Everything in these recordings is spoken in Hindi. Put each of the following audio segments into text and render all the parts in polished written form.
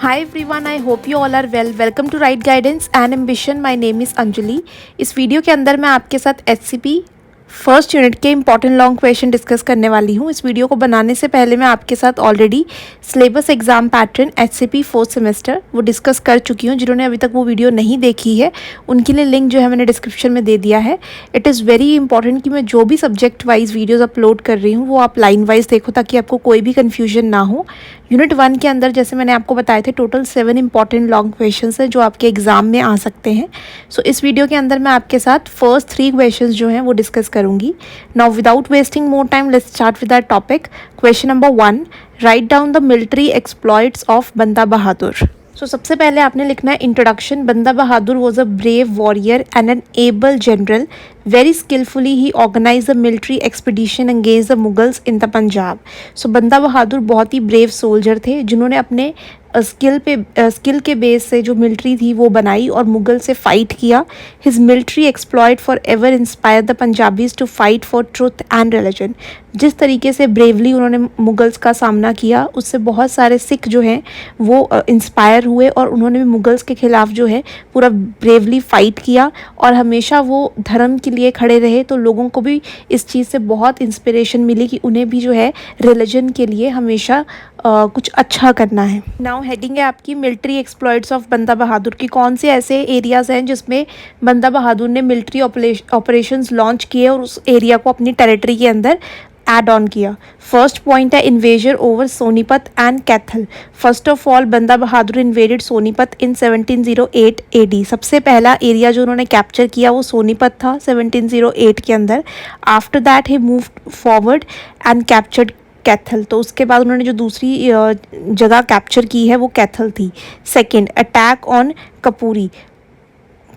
Hi everyone, I hope you all are well. Welcome to Right Guidance and Ambition. My name is Anjali. इस वीडियो के अंदर मैं आपके साथ एचसीपी फर्स्ट यूनिट के इंपॉर्टेंट लॉन्ग क्वेश्चन डिस्कस करने वाली हूँ। इस वीडियो को बनाने से पहले मैं आपके साथ already syllabus exam pattern HCP fourth semester वो डिस्कस कर चुकी हूँ। जिन्होंने अभी तक वो वीडियो नहीं देखी है उनके लिए लिंक जो है मैंने डिस्क्रिप्शन में दे दिया है। इट इज़ वेरी इंपॉर्टेंट कि मैं जो भी सब्जेक्ट वाइज वीडियोज़ अपलोड कर रही हूँ वो आप लाइन वाइज देखो ताकि आपको कोई भी कन्फ्यूजन ना हो। यूनिट 1 के अंदर जैसे मैंने आपको बताए थे टोटल 7 इंपॉर्टेंट लॉन्ग क्वेश्चंस हैं जो आपके एग्जाम में आ सकते हैं। सो इस वीडियो के अंदर मैं आपके साथ फर्स्ट 3 क्वेश्चंस जो हैं वो डिस्कस करूंगी। Now without wasting more time let's start with that topic. Question number 1, write down the military exploits of Banda Bahadur. सबसे पहले आपने लिखना है introduction. Banda Bahadur was a brave warrior and an able general. Very skilfully he organise a military expedition against the Mughals in the Punjab. Banda Bahadur बहुत ही ब्रेव सोल्जर थे जिन्होंने अपने स्किल के बेस से जो मिलिट्री थी वो बनाई और मुगल से फाइट किया। His military exploit forever inspire the Punjabis to fight for truth and religion. जिस तरीके से ब्रेवली उन्होंने मुगल्स का सामना किया उससे बहुत सारे सिख जो हैं वो इंस्पायर हुए और उन्होंने भी मुगल्स के ख़िलाफ़ जो है पूरा ब्रेवली फ़ाइट किया और हमेशा वो धर्म के लिए खड़े रहे। तो लोगों को भी इस चीज़ से बहुत इंस्पिरेशन मिली कि उन्हें भी जो है रिलीजन के लिए हमेशा कुछ अच्छा करना है। नाउ हेडिंग है आपकी मिलिट्री एक्सप्लॉइट्स ऑफ बंदा बहादुर की। कौन से ऐसे एरियाज़ हैं जिसमें बंदा बहादुर ने मिलिट्री ऑपरेशंस लॉन्च किए और उस एरिया को अपनी टेरिटरी के अंदर एड ऑन किया। फर्स्ट पॉइंट है invasion over Sonipat and Kaithal. First of all बंदा बहादुर इन्वेडेड सोनीपत इन 1708 AD। सबसे पहला एरिया जो उन्होंने कैप्चर किया वो सोनीपत था 1708 के अंदर। After that he moved forward and captured Kaithal. तो उसके बाद उन्होंने जो दूसरी जगह कैप्चर की है वो कैथल थी। Second, attack on Kapuri.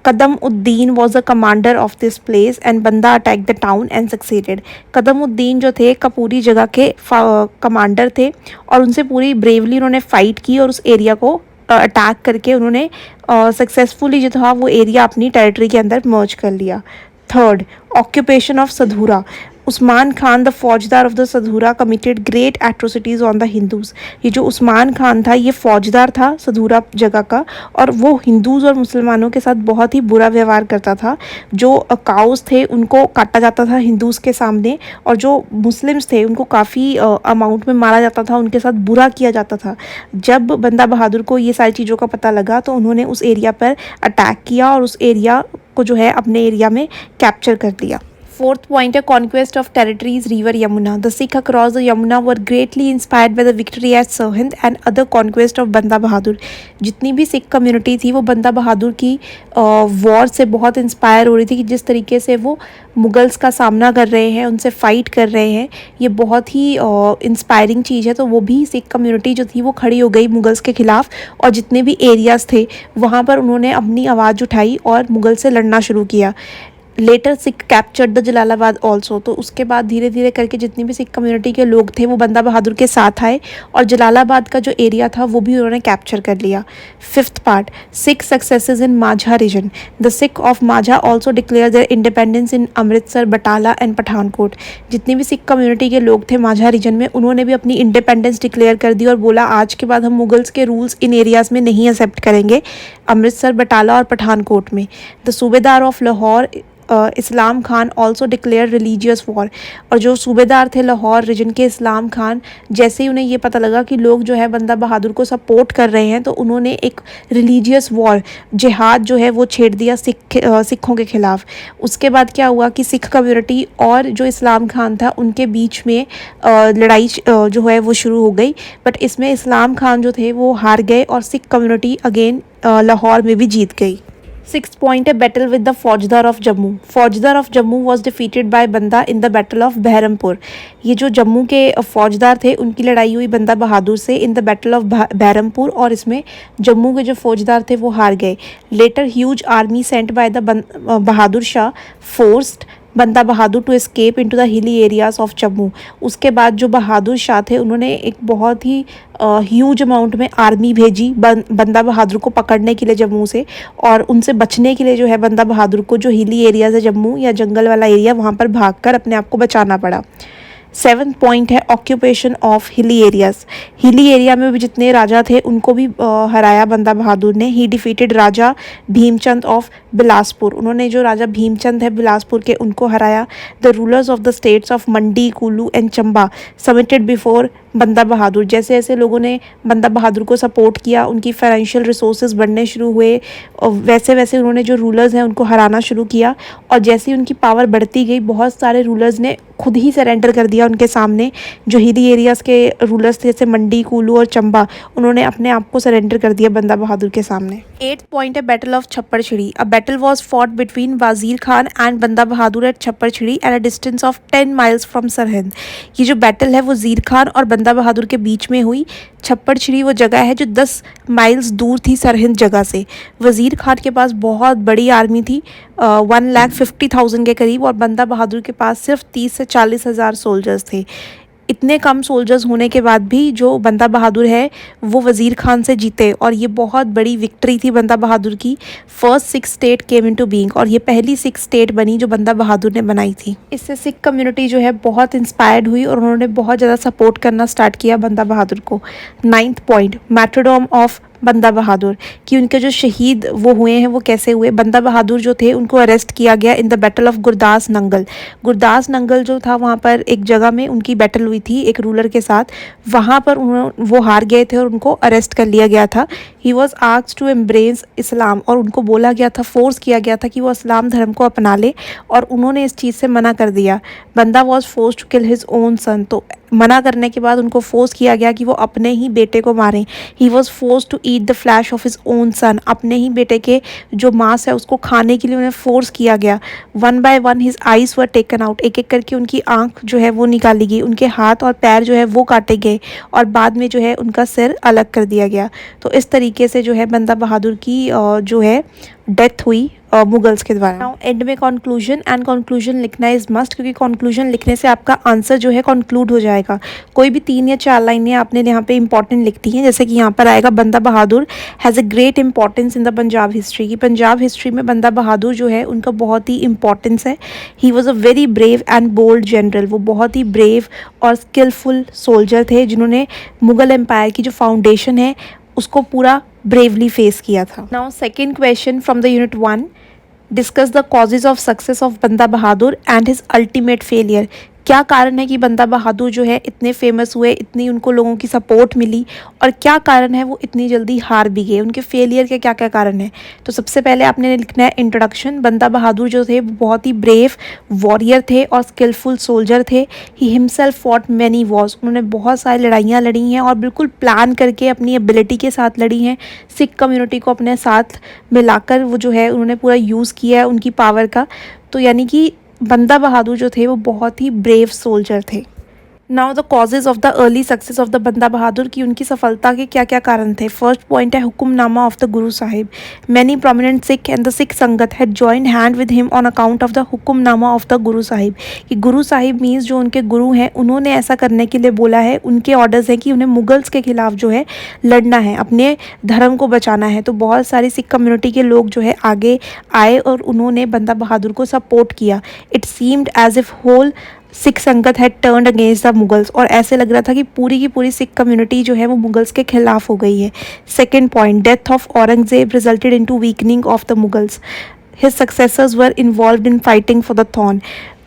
Qadam Uddin was a commander of this place and Banda attack the town and succeeded. Qadam Uddin जो थे कपूरी जगह के कमांडर थे और उनसे पूरी ब्रेवली उन्होंने फाइट की और उस एरिया को अटैक करके उन्होंने सक्सेसफुली जो था वो एरिया अपनी टेरिटरी के अंदर मर्ज कर लिया। Third, occupation of Sadhaura. Usman Khan the faujdar of the Sadhaura committed great atrocities on the Hindus. ये जो उस्मान खान था ये फौजदार था सधूरा जगह का और वो हिंदूज़ और मुसलमानों के साथ बहुत ही बुरा व्यवहार करता था। जो काउस थे उनको काटा जाता था हिंदूज़ के सामने और जो मुस्लिम्स थे उनको काफ़ी अमाउंट में मारा जाता था, उनके साथ बुरा किया जाता था। जब बंदा बहादुर को ये सारी चीज़ों का पता लगा तो उन्होंने उस एरिया पर अटैक किया और उस एरिया को जो है अपने एरिया में कैप्चर कर लिया। फोर्थ पॉइंट है conquest of territories river Yamuna. The Sikh across the Yamuna were greatly inspired by the victory at Sirhind and other conquest of Banda बहादुर। जितनी भी सिख कम्युनिटी थी वो बंदा बहादुर की वॉर से बहुत इंस्पायर हो रही थी कि जिस तरीके से वो मुगल्स का सामना कर रहे हैं, उनसे फाइट कर रहे हैं, ये बहुत ही इंस्पायरिंग चीज़ है। तो वो भी सिख कम्युनिटी जो थी वो खड़ी हो गई मुगल्स के ख़िलाफ़ और जितने भी एरियाज़ थे वहाँ पर उन्होंने अपनी आवाज़ उठाई और मुगल से लड़ना शुरू किया। Later Sikh captured the Jalalabad also. तो उसके बाद धीरे धीरे करके जितनी भी सिख कम्युनिटी के लोग थे वो बंदा बहादुर के साथ आए और जलालाबाद का जो एरिया था वो भी उन्होंने कैप्चर कर लिया। फिफ्थ पार्ट, सिख सक्सेसेस इन माझा रीजन। द सिख ऑफ माझा also declare their independence in Amritsar, Batala and Pathankot. जितनी भी सिख कम्युनिटी के लोग थे माझा रीजन में उन्होंने भी अपनी इंडिपेंडेंस डिक्लेयर कर दी और बोला आज के बाद हम मुगल्स के रूल्स इन एरियाज़ में नहीं एक्सेप्ट करेंगे, अमृतसर, बटाला और पठानकोट में। द सूबेदार of Lahore Islam Khan also declare religious war. और जो सूबेदार थे लाहौर रीजन के इस्लाम खान, जैसे ही उन्हें ये पता लगा कि लोग जो है बंदा बहादुर को सपोर्ट कर रहे हैं तो उन्होंने एक रिलीजियस वॉर, जिहाद जो है वो छेड़ दिया सिखों के ख़िलाफ़। उसके बाद क्या हुआ कि सिख कम्युनिटी और जो इस्लाम खान था उनके बीच में लड़ाई जो है वो शुरू हो गई। बट इसमें इस्लाम खान जो थे वो हार गए और सिख कम्युनिटी अगेन लाहौर में भी जीत गई। सिक्स पॉइंट है battle with the faujdar of Jammu. Faujdar of Jammu was defeated by Banda in the battle of Behrampur. ये जो जम्मू के फौजदार थे उनकी लड़ाई हुई बंदा बहादुर से in the battle of Bahrampur और इसमें जम्मू के जो फौजदार थे वो हार गए। Later huge army sent by the Bahadur Shah forced Banda Bahadur to escape into the hilly areas of Jammu. उसके बाद जो बहादुर शाह थे उन्होंने एक बहुत ही ह्यूज अमाउंट में आर्मी भेजी बंदा बहादुर को पकड़ने के लिए जम्मू से और उनसे बचने के लिए जो है बंदा बहादुर को जो हिली एरियाज़ है जम्मू या जंगल वाला एरिया वहाँ पर भागकर अपने आप को बचाना पड़ा। 7th पॉइंट है occupation of hilly areas. Hilly area में भी जितने राजा थे उनको भी हराया बंदा बहादुर ने। ही defeated Raja Bhimchand of Bilaspur. उन्होंने जो राजा भीमचंद है बिलासपुर के उनको हराया। The rulers of the states of Mandi, Kullu and Chamba submitted before बंदा बहादुर। जैसे जैसे लोगों ने बंदा बहादुर को सपोर्ट किया, उनकी फाइनेंशियल रिसोर्सेज बढ़ने शुरू हुए, और वैसे वैसे उन्होंने जो रूलर्स हैं उनको हराना शुरू किया। और जैसे ही उनकी पावर बढ़ती गई, बहुत सारे रूलर्स ने खुद ही सरेंडर कर दिया उनके सामने। जो हिली एरियाज़ के रूलर्स थे जैसे मंडी, कुल्लू और चंबा, उन्होंने अपने आप को सरेंडर कर दिया बंदा बहादुर के सामने। 8th पॉइंट है बैटल ऑफ छप्पर छिड़ी। A battle was fought between Wazir Khan and बंदा बहादुर एट छप्पर छिड़ी at a distance of 10 miles from Sirhind. ये जो बैटल है वो वजीर खान और बंदा बहादुर के बीच में हुई। छप्पर छिड़ी वो जगह है जो 10 माइल्स दूर थी सरहिंद जगह से। वजीर खान के पास बहुत बड़ी आर्मी थी, 1,50,000 के करीब, और बंदा बहादुर के पास सिर्फ 30 से 40 हज़ार सोल्जर्स थे। इतने कम सोल्जर्स होने के बाद भी जो बंदा बहादुर है वो वज़ीर खान से जीते, और ये बहुत बड़ी विक्ट्री थी बंदा बहादुर की। First Sikh state came into being, और ये पहली सिख स्टेट बनी जो बंदा बहादुर ने बनाई थी। इससे सिख कम्युनिटी जो है बहुत इंस्पायर्ड हुई और उन्होंने बहुत ज़्यादा सपोर्ट करना स्टार्ट किया बंदा बहादुर को। 9th point martyrdom of Banda बहादुर, कि उनके जो शहीद वो हुए हैं वो कैसे हुए। बंदा बहादुर जो थे उनको अरेस्ट किया गया इन the battle of Gurdas Nangal. Gurdas Nangal जो था वहाँ पर एक जगह में उनकी बैटल हुई थी एक रूलर के साथ। वहाँ पर वो हार गए थे और उनको अरेस्ट कर लिया गया था। He was asked to embrace Islam, और उनको बोला गया था, फोर्स किया गया था कि वो इस्लाम धर्म को अपना ले, और उन्होंने इस चीज़ से मना कर दिया। Banda was force to kill his own son, तो मना करने के बाद उनको फोर्स किया गया कि वो अपने ही बेटे को मारें। He was force to eat the flesh of his own son, अपने ही बेटे के जो मांस है उसको खाने के लिए उन्हें फोर्स किया गया। 1 by 1 his eyes were taken out, एक एक करके उनकी आंख जो है वो निकाली गई, उनके हाथ और पैर जो है वो काटे गए, और बाद में जो है उनका सिर अलग कर दिया गया। तो इस तरीके से जो है बंदा बहादुर की जो है डेथ हुई मुगल्स के द्वारा। नाउ एंड में कंक्लूजन, एंड कंक्लूजन लिखना इज मस्ट, क्योंकि कंक्लूजन लिखने से आपका आंसर जो है कंक्लूड हो जाएगा। कोई भी 3 या 4 लाइनें आपने यहाँ पे इंपॉर्टेंट लिखती हैं, जैसे कि यहाँ पर आएगा Banda Bahadur has a great importance in the Punjab history, की पंजाब हिस्ट्री में बंदा बहादुर जो है उनका बहुत ही इंपॉर्टेंस है। He was a very brave and bold general, वो बहुत ही ब्रेव और स्किलफुल सोल्जर थे जिन्होंने मुगल एम्पायर की जो फाउंडेशन है उसको पूरा ब्रेवली फेस किया था। Now second question from the unit 1, discuss the causes of success of Banda Bahadur and his ultimate failure. क्या कारण है कि बंदा बहादुर जो है इतने फेमस हुए, इतनी उनको लोगों की सपोर्ट मिली, और क्या कारण है वो इतनी जल्दी हार भी गए, उनके फेलियर के क्या क्या कारण है। तो सबसे पहले आपने लिखना है इंट्रोडक्शन। बंदा बहादुर जो थे वो बहुत ही ब्रेव वॉरियर थे और स्किलफुल सोल्जर थे। He himself fought many Wars, उन्होंने बहुत सारी लड़ाइयाँ लड़ी हैं और बिल्कुल प्लान करके अपनी एबिलिटी के साथ लड़ी हैं। सिख कम्युनिटी को अपने साथ मिलाकर वो जो है उन्होंने पूरा यूज़ किया है उनकी पावर का। तो यानी कि बंदा बहादुर जो थे वो बहुत ही ब्रेव सोल्जर थे। Now the causes of the early success of the बंदा बहादुर, की उनकी सफलता के क्या क्या कारण थे। फर्स्ट पॉइंट है hukamnama of the Guru Sahib. Many prominent Sikh and the Sikh sangat had joined hand with him on account of the hukamnama of the Guru Sahib, कि गुरु साहिब मीन्स जो उनके गुरु हैं उन्होंने ऐसा करने के लिए बोला है, उनके ऑर्डर्स हैं कि उन्हें मुगल्स के खिलाफ जो है लड़ना है, अपने धर्म को बचाना है। तो बहुत सारी सिख कम्युनिटी के लोग जो है आगे आए और उन्होंने बंदा बहादुर को सपोर्ट किया। It seemed as if whole Sikh sangat had turned against the Mughals, और ऐसे लग रहा था कि पूरी की पूरी सिख कम्युनिटी जो है वो मुगल्स के खिलाफ हो गई है। Second point, death of Aurangzeb resulted into weakening of the Mughals. His successors were involved in fighting for the throne.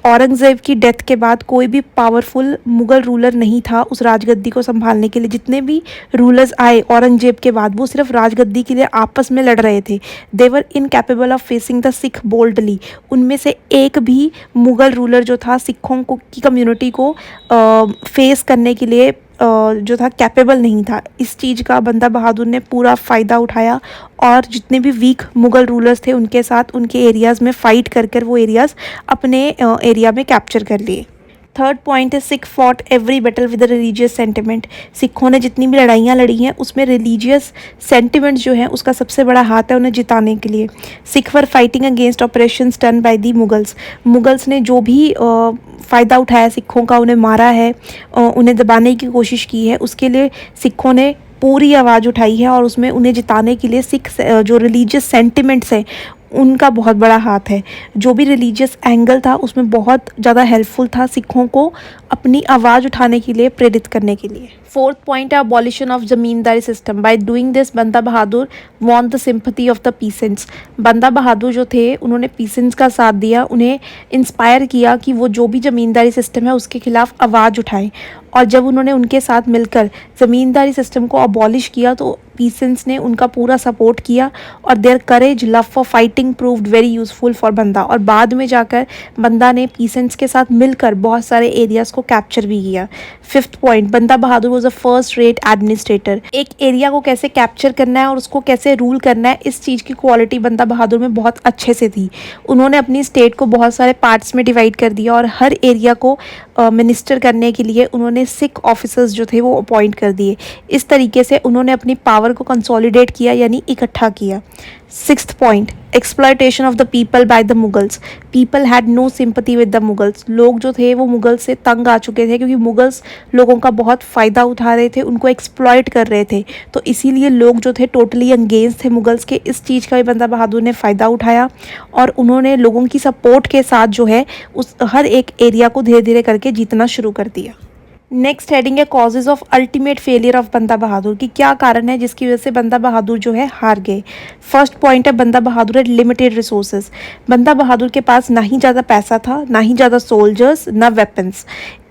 Aurangzeb की डेथ के बाद कोई भी पावरफुल मुग़ल रूलर नहीं था उस राजगद्दी को संभालने के लिए। जितने भी रूलर्स आए औरंगज़ेब के बाद वो सिर्फ राजगद्दी के लिए आपस में लड़ रहे थे। They were incapable of facing the Sikh boldly. उनमें से एक भी मुग़ल रूलर जो था सिखों को की कम्युनिटी को फेस करने के लिए जो था कैपेबल नहीं था। इस चीज़ का बंदा बहादुर ने पूरा फ़ायदा उठाया और जितने भी वीक मुग़ल रूलर्स थे उनके साथ उनके एरियाज़ में फ़ाइट कर कर वो एरियाज़ अपने एरिया में कैप्चर कर लिए। थर्ड पॉइंट है Sikh fought every battle with religious sentiment. सिखों ने जितनी भी लड़ाइयाँ लड़ी हैं उसमें रिलीजियस सेंटिमेंट्स जो हैं उसका सबसे बड़ा हाथ है उन्हें जिताने के लिए। Sikh were fighting against operations done by the Mughals. Mughals ने जो भी फ़ायदा उठाया सिखों का, उन्हें मारा है, उन्हें दबाने की कोशिश की है, उसके लिए सिखों ने पूरी आवाज़ उठाई है और उसमें उन्हें जिताने के लिए सिख जो रिलीजियस सेंटिमेंट्स हैं उनका बहुत बड़ा हाथ है। जो भी रिलीजियस एंगल था उसमें बहुत ज़्यादा हेल्पफुल था सिखों को अपनी आवाज़ उठाने के लिए, प्रेरित करने के लिए। फोर्थ पॉइंट है abolition of zamindari system. By doing this Banda Bahadur won the sympathy of the peasants. Banda Bahadur जो थे उन्होंने पीसेंट्स का साथ दिया, उन्हें इंस्पायर किया कि वो जो भी ज़मींदारी सिस्टम है उसके खिलाफ आवाज़ उठाएं। और जब उन्होंने उनके साथ मिलकर ज़मींदारी सिस्टम को अबॉलिश किया तो पीसेंट्स ने उनका पूरा सपोर्ट किया और there courage love for fighting proved very useful for बंदा। और बाद में जाकर बंदा ने पीसेंट्स के साथ मिलकर बहुत सारे एरियाज़ को कैप्चर भी किया। Fifth point, Banda Bahadur was a first rate administrator. एक एरिया को कैसे कैप्चर करना है और उसको कैसे रूल करना है, इस चीज़ की क्वालिटी बंदा बहादुर में बहुत अच्छे से थी। उन्होंने अपनी स्टेट को बहुत सारे पार्ट्स में डिवाइड कर दिया और हर एरिया को मिनिस्टर करने के लिए उन्होंने सिख ऑफिसर्स जो थे वो अपॉइंट कर दिए। इस तरीके से उन्होंने अपनी पावर को कंसोलिडेट किया, यानी इकट्ठा किया। Sixth point, exploitation of the people by the Mughals. People had no sympathy with the Mughals. लोग जो थे वो मुगल से तंग आ चुके थे क्योंकि मुगल्स लोगों का बहुत फ़ायदा उठा रहे थे, उनको एक्सप्लॉयट कर रहे थे। तो इसीलिए लोग जो थे टोटली अगेंस्ट थे मुगल्स के। इस चीज़ का भी बंदा बहादुर ने फ़ायदा उठाया और उन्होंने लोगों की सपोर्ट के साथ जो है उस हर एक एरिया को धीरे धीरे करके जीतना शुरू कर दिया। नेक्स्ट हेडिंग है causes of ultimate failure of Banda बहादुर, कि क्या कारण है जिसकी वजह से बंदा बहादुर जो है हार गए। फर्स्ट पॉइंट है बंदा बहादुर है लिमिटेड रिसोर्सेज। बंदा बहादुर के पास ना ही ज़्यादा पैसा था, ना ही ज़्यादा सोल्जर्स, ना वेपन्स,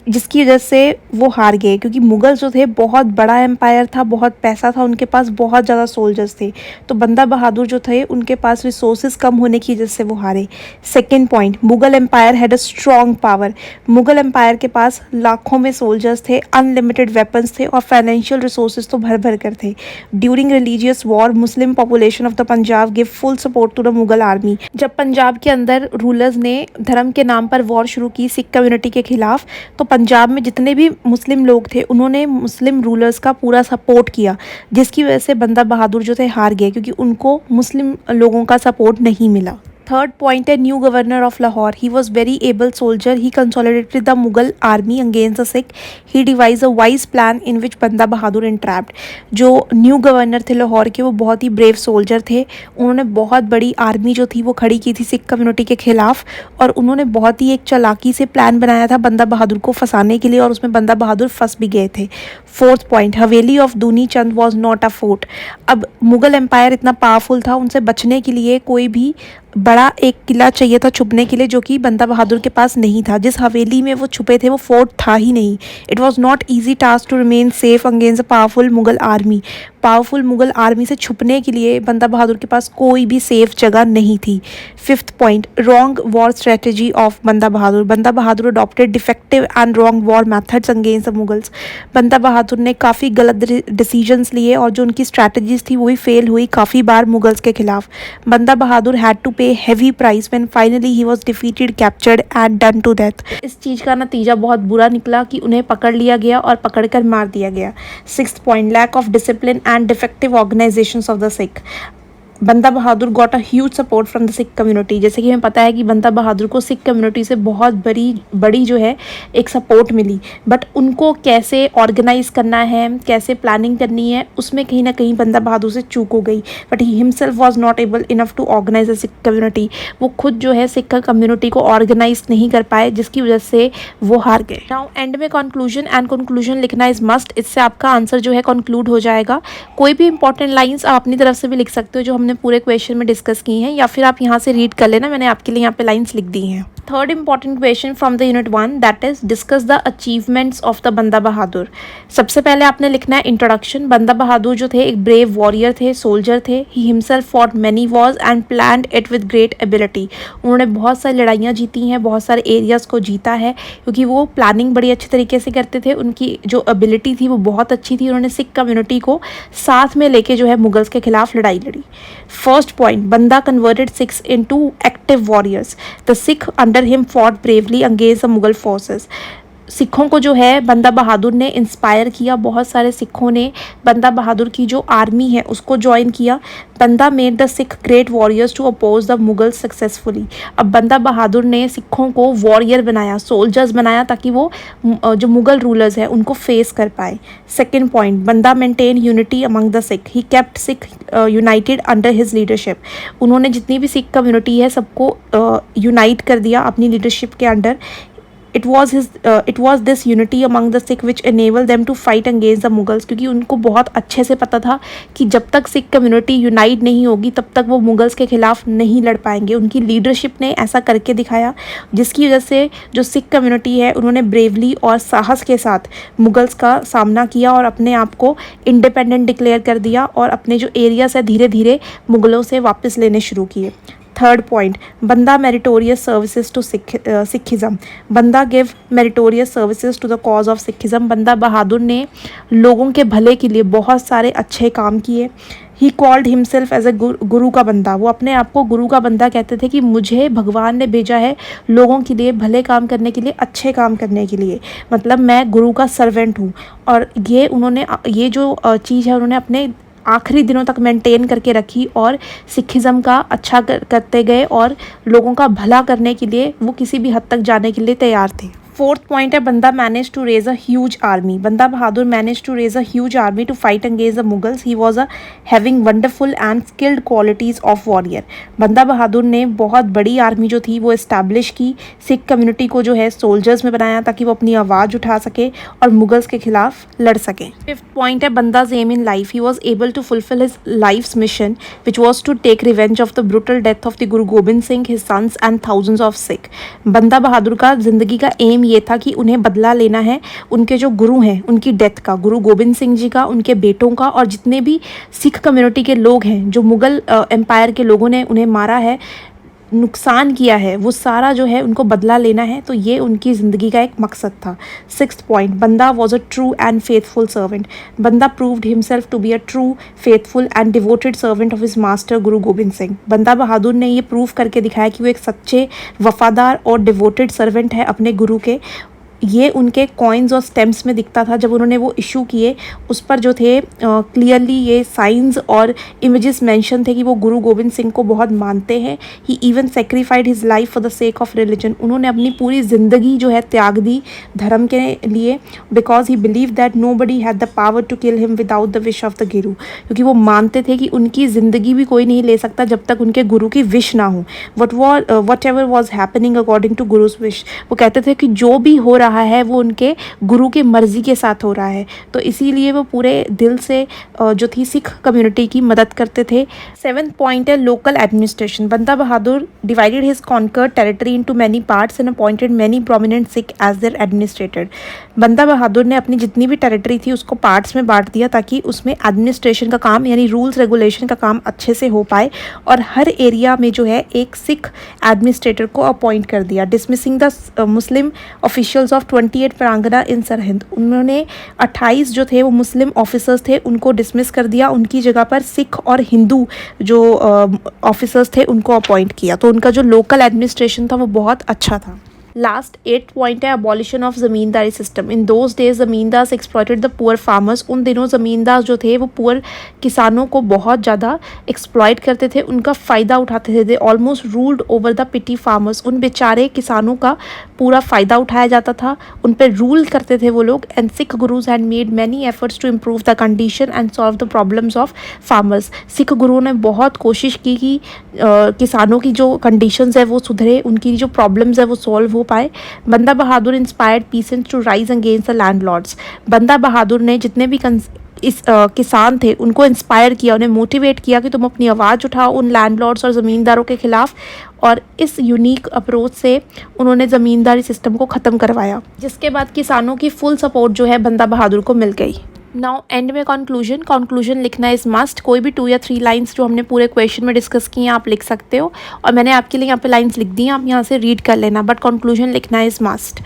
जिसकी वजह से वो हार गए। क्योंकि मुगल जो थे बहुत बड़ा एम्पायर था, बहुत पैसा था उनके पास, बहुत ज़्यादा सोल्जर्स थे। तो बंदा बहादुर जो थे उनके पास रिसोर्सेज कम होने की वजह से वो हारे। Second point, Mughal empire had a strong power. Mughal empire के पास लाखों में सोल्जर्स थे, अनलिमिटेड वेपन्स थे और फाइनेंशियल रिसोर्सेज तो भर भर कर थे। During religious war Muslim population of the Punjab give full support to the Mughal army. जब पंजाब के अंदर रूलर्स ने धर्म के नाम पर वॉर शुरू की सिख कम्युनिटी के खिलाफ, तो पंजाब में जितने भी मुस्लिम लोग थे उन्होंने मुस्लिम रूलर्स का पूरा सपोर्ट किया, जिसकी वजह से बंदा बहादुर जो थे हार गए क्योंकि उनको मुस्लिम लोगों का सपोर्ट नहीं मिला। थर्ड पॉइंट है new governor of Lahore. He was very able soldier. He consolidated the Mughal army against the Sikh. He devise a wise plan in which Banda Bahadur इंट्रैप्ड। जो न्यू गवर्नर थे लाहौर के वो बहुत ही ब्रेव सोल्जर थे। उन्होंने बहुत बड़ी आर्मी जो थी वो खड़ी की थी सिख कम्युनिटी के खिलाफ और उन्होंने बहुत ही एक चालाकी से प्लान बनाया था बंदा बहादुर को फंसाने के लिए और उसमें बंदा बहादुर फंस भी गए थे। फोर्थ पॉइंट, हवेली ऑफ दूनी चंद वॉज नॉट अ फोर्ट। अब मुगल एम्पायर इतना पावरफुल था, उनसे बचने के लिए कोई भी बड़ा एक किला चाहिए था छुपने के लिए, जो कि बंदा बहादुर के पास नहीं था। जिस हवेली में वो छुपे थे वो फोर्ट था ही नहीं। It was not easy task to remain safe against a powerful Mughal army. Powerful Mughal army से छुपने के लिए बंदा बहादुर के पास कोई भी सेफ जगह नहीं थी। Fifth point, wrong war strategy of Banda Bahadur. Banda Bahadur adopted defective and wrong war methods against the Mughals. Banda Bahadur ने काफ़ी गलत डिसीजंस लिए और जो उनकी स्ट्रैटेजीज थी वही फेल हुई काफ़ी बार मुगल्स के खिलाफ। Banda Bahadur had to pay heavy price when finally he was defeated, captured and done to death. इस चीज़ का नतीजा बहुत बुरा निकला कि उन्हें पकड़ लिया गया और पकड़कर मार दिया गया। Sixth point, lack of discipline and defective organisations of the Sikh. Banda Bahadur got a huge support from the Sikh community. जैसे कि हमें पता है कि बंदा बहादुर को सिख कम्युनिटी से बहुत बड़ी जो है एक सपोर्ट मिली, बट उनको कैसे ऑर्गेनाइज करना है, कैसे प्लानिंग करनी है, उसमें कहीं ना कहीं बंदा बहादुर से चूक हो गई। But he himself was not able enough to organise the Sikh community. वो खुद जो है सिख कम्युनिटी को ऑर्गेनाइज नहीं कर पाए, जिसकी वजह से वो हार गए। नाउ एंड में कंक्लूजन एंड कंक्लूजन लिखना इज मस्ट। इससे आपका आंसर जो है कंक्लूड हो जाएगा। कोई भी इंपॉर्टेंट लाइन्स आप अपनी तरफ से भी लिख सकते हो जो हमने पूरे क्वेश्चन में डिस्कस की हैं, या फिर आप यहाँ से रीड कर लेना, मैंने आपके लिए यहाँ पे लाइंस लिख दी हैं। Third important question from the unit 1, that is discuss the achievements of the बंदा बहादुर। सबसे पहले आपने लिखना है इंट्रोडक्शन। बंदा बहादुर जो थे एक ब्रेव वॉरियर थे, सोल्जर थे। He himself fought many Wars and planned it with great ability. उन्होंने बहुत सारी लड़ाइयाँ जीती हैं, बहुत सारे एरियाज़ को जीता है क्योंकि वो प्लानिंग बड़ी अच्छी तरीके से करते थे। उनकी जो एबिलिटी थी वो बहुत अच्छी थी। उन्होंने सिख कम्युनिटी को साथ में लेके जो है मुगल्स के खिलाफ लड़ाई लड़ी। फर्स्ट पॉइंट, बंदा converted Sikhs into active warriors. The Sikh under him fought bravely against the Mughal forces. सिखों को जो है बंदा बहादुर ने इंस्पायर किया। बहुत सारे सिखों ने बंदा बहादुर की जो आर्मी है उसको ज्वाइन किया। Banda made the Sikh great warriors to oppose the Mughals successfully. अब बंदा बहादुर ने सिखों को वॉरियर बनाया, सोल्जर्स बनाया, ताकि वो जो मुगल रूलर्स हैं उनको फेस कर पाए। सेकेंड पॉइंट, बंदा maintain unity among the Sikh. He kept Sikh United under his leadership. उन्होंने जितनी भी सिख कम्युनिटी है सबको यूनाइट कर दिया अपनी लीडरशिप के under. It was this unity among the Sikh which enabled them to fight against the Mughals, क्योंकि उनको बहुत अच्छे से पता था कि जब तक सिख कम्युनिटी यूनाइट नहीं होगी तब तक वो मुगल्स के ख़िलाफ़ नहीं लड़ पाएंगे। उनकी लीडरशिप ने ऐसा करके दिखाया, जिसकी वजह से जो सिख कम्युनिटी है उन्होंने ब्रेवली और साहस के साथ मुगल्स का सामना किया और अपने आप को इंडिपेंडेंट डिक्लेयर कर दिया और अपने जो एरियाज है धीरे धीरे मुगलों से वापस लेने शुरू किए। Third point, Banda meritorious services to Sikhism. Banda give meritorious services to the cause of Sikhism. Banda Bahadur ने लोगों के भले के लिए बहुत सारे अच्छे काम किए। He called himself as a guru का बंदा। वो अपने आप को गुरु का बंदा कहते थे कि मुझे भगवान ने भेजा है लोगों के लिए भले काम करने के लिए, अच्छे काम करने के लिए, मतलब मैं गुरु का सर्वेंट हूँ। और ये जो चीज़ है उन्होंने अपने आखिरी दिनों तक मेंटेन करके रखी और सिखिज़म का अच्छा करते गए और लोगों का भला करने के लिए वो किसी भी हद तक जाने के लिए तैयार थे। फोर्थ पॉइंट है, Banda manage to raise a huge army. Banda Bahadur manage to raise a huge army to fight against the Mughals. He was having wonderful and skilled qualities of warrior. Banda Bahadur ने बहुत बड़ी आर्मी जो थी वो इस्टेब्लिश की, सिख कम्युनिटी को जो है सोल्जर्स में बनाया ताकि वो अपनी आवाज़ उठा सके और मुगल्स के खिलाफ लड़ सके। फिफ्थ पॉइंट है, Banda's aim in life. He was able to fulfil his life's mission which was to take revenge of the brutal death of the Guru Gobind Singh, his sons and thousands of Sikh. Banda Bahadur का ज़िंदगी का एम ये था कि उन्हें बदला लेना है उनके जो गुरु हैं उनकी डेथ का, गुरु गोबिंद सिंह जी का, उनके बेटों का, और जितने भी सिख कम्युनिटी के लोग हैं जो मुग़ल एम्पायर के लोगों ने उन्हें मारा है, नुकसान किया है, वो सारा जो है उनको बदला लेना है। तो ये उनकी ज़िंदगी का एक मकसद था। Sixth point, Banda was a true and faithful servant. Banda proved himself to be a true faithful and devoted servant of his master Guru Gobind Singh. बंदा बहादुर ने ये प्रूव करके दिखाया कि वो एक सच्चे, वफादार और डिवोटेड सर्वेंट है अपने गुरु के। ये उनके कॉइन्स और स्टैम्प्स में दिखता था जब उन्होंने वो इशू किए, उस पर जो थे क्लियरली ये साइंस और इमेजेस मेंशन थे कि वो गुरु गोबिंद सिंह को बहुत मानते हैं। He even sacrificed his life for the sake of religion. उन्होंने अपनी पूरी ज़िंदगी जो है त्याग दी धर्म के लिए, because he believe that nobody had the power to kill him without the wish of the guru. क्योंकि वो मानते थे कि उनकी ज़िंदगी भी कोई नहीं ले सकता जब तक उनके गुरु की विश ना हो। Whatever was happening according to Guru's wish. वो कहते थे कि जो भी हो रहा है वो उनके गुरु की मर्जी के साथ हो रहा है, तो इसीलिए वो पूरे दिल से जो थी सिख कम्युनिटी की मदद करते थे। सेवेंथ पॉइंट है, local administration. Banda Bahadur divided his conquered territory into many parts and appointed many prominent Sikh as their administrator. Banda Bahadur ने अपनी जितनी भी टेरिटरी थी उसको पार्ट्स में बांट दिया ताकि उसमें एडमिनिस्ट्रेशन का काम यानी रूल्स रेगुलेशन का काम अच्छे से हो पाए, और हर एरिया में जो है एक सिख एडमिनिस्ट्रेटर को अपॉइंट कर दिया। Dismissing the Muslim officials of 28 परांगना इन सरहिंद। उन्होंने 28 जो थे वो मुस्लिम ऑफिसर्स थे उनको डिसमिस कर दिया, उनकी जगह पर सिख और हिंदू जो ऑफिसर्स थे उनको अपॉइंट किया। तो उनका जो लोकल एडमिनिस्ट्रेशन था वो बहुत अच्छा था। लास्ट 8 पॉइंट है, abolition of ज़मींदारी system. In those days zamindars exploited the poor farmers. उन दिनों ज़मींदार जो थे वो पुअर किसानों को बहुत ज़्यादा एक्सप्लॉइट करते थे, उनका फ़ायदा उठाते थे। They almost ruled over the pity farmers. उन बेचारे किसानों का पूरा फ़ायदा उठाया जाता था, उन पर रूल करते थे वो लोग। And Sikh Gurus had made many efforts to improve the condition and solve the problems of farmers. Sikh गुरुओं ने बहुत कोशिश की कि किसानों की जो कंडीशंस है वो सुधरे, उनकी जो प्रॉब्लम्स है वो सॉल्व हो पाए। Banda Bahadur inspired peasants to rise against the landlords. Banda Bahadur ने जितने भी किसान थे उनको इंस्पायर किया, उन्हें मोटिवेट किया कि तुम अपनी आवाज़ उठाओ उन लैंडलॉर्ड्स और ज़मींदारों के ख़िलाफ़, और इस यूनिक अप्रोच से उन्होंने ज़मींदारी सिस्टम को ख़त्म करवाया, जिसके बाद किसानों की फुल सपोर्ट जो है बंदा बहादुर को मिल गई। नाउ एंड में कंक्लूजन लिखना इज़ मस्ट। कोई भी 2 या 3 लाइंस जो हमने पूरे क्वेश्चन में डिस्कस किए हैं आप लिख सकते हो, और मैंने आपके लिए यहाँ पे लाइंस लिख दी हैं, आप यहाँ से रीड कर लेना, बट कंक्लूजन लिखना is must.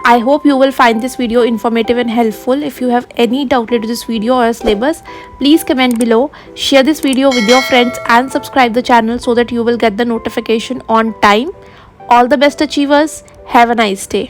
I hope you will find this video informative and helpful. If you have any doubt related to this video or syllabus, please comment below. Share this video with your friends and subscribe the channel so that you will get the notification on time. All the best achievers. Have a nice day.